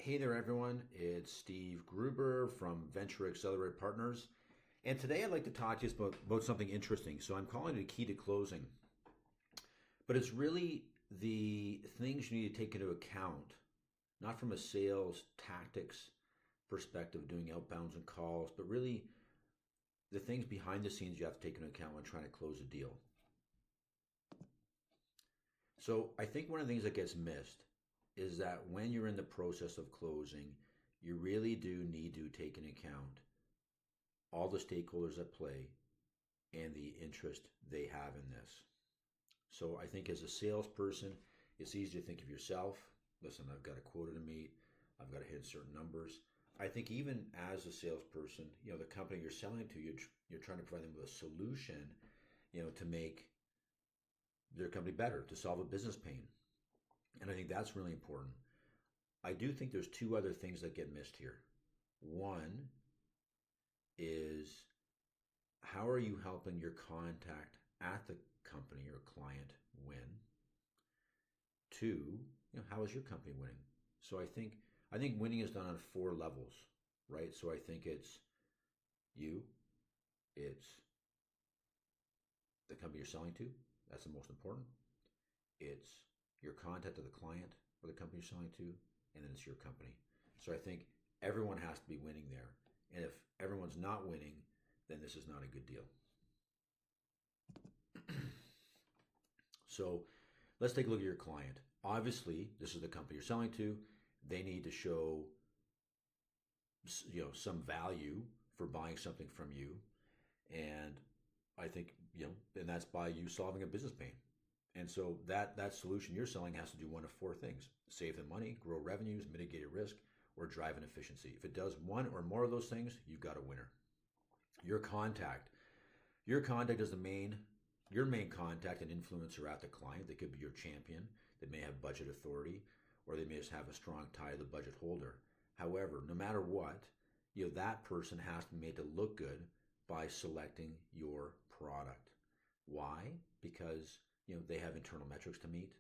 Hey there, everyone. It's Steve Gruber from Venture Accelerate Partners. And today I'd like to talk to you about something interesting. So I'm calling it a key to closing. But it's really the things you need to take into account, not from a sales tactics perspective, doing outbounds and calls, but really the things behind the scenes you have to take into account when trying to close a deal. So I think one of the things that gets missed is that when you're in the process of closing, you really do need to take into account all the stakeholders at play and the interest they have in this. So I think as a salesperson, it's easy to think of yourself. Listen, I've got a quota to meet. I've got to hit certain numbers. I think even as a salesperson, the company you're selling to, you're trying to provide them with a solution, to make their company better, to solve a business pain. And I think that's really important. I do think there's two other things that get missed here. One is, how are you helping your contact at the company or client win? Two, how is your company winning? So I think winning is done on four levels, right? So I think it's you, it's the company you're selling to. That's the most important. It's your contact to the client or the company you're selling to, and then it's your company. So I think everyone has to be winning there. And if everyone's not winning, then this is not a good deal. So let's take a look at your client. Obviously, this is the company you're selling to. They need to show some value for buying something from you. And I think, and that's by you solving a business pain. And so that solution you're selling has to do one of four things: save them money, grow revenues, mitigate risk, or drive an efficiency. If it does one or more of those things, you've got a winner. Your contact. Your contact is your main contact and influencer at the client. They could be your champion. They may have budget authority, or they may just have a strong tie to the budget holder. However, no matter what, that person has to be made to look good by selecting your product. Why? Because they have internal metrics to meet.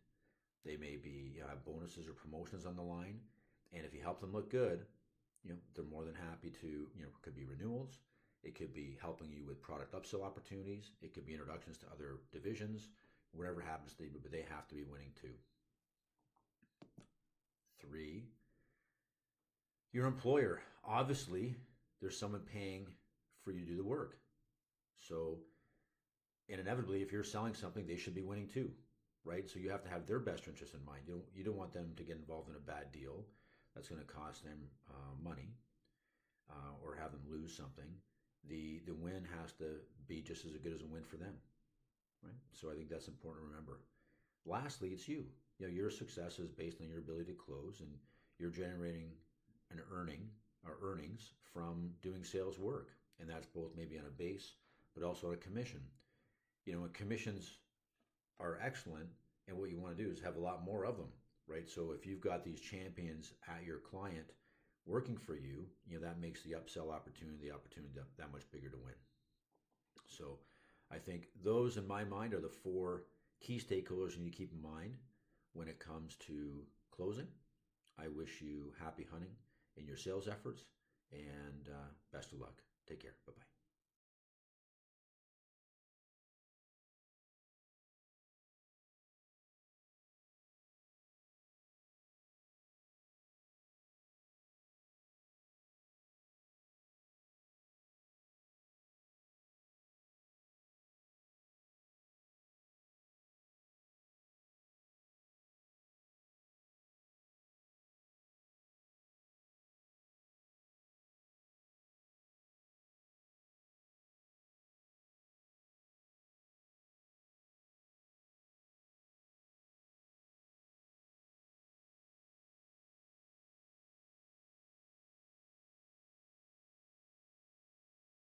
They may be have bonuses or promotions on the line, and if you help them look good, they're more than happy to. Could be renewals. It could be helping you with product upsell opportunities. It could be introductions to other divisions. Whatever happens to be, but they have to be winning too. Three, your employer. Obviously, there's someone paying for you to do the work. So, and inevitably, if you're selling something, they should be winning too, right? So you have to have their best interest in mind. You don't want them to get involved in a bad deal that's going to cost them money or have them lose something. The win has to be just as good as a win for them, right? So I think that's important to remember. Lastly, it's you. Your success is based on your ability to close, and you're generating an earnings from doing sales work, and that's both maybe on a base, but also on a commission. And commissions are excellent, and what you want to do is have a lot more of them, right? So if you've got these champions at your client working for you, that makes the upsell opportunity, that much bigger to win. So I think those in my mind are the four key stakeholders you need to keep in mind when it comes to closing. I wish you happy hunting in your sales efforts, and best of luck. Take care. Bye-bye.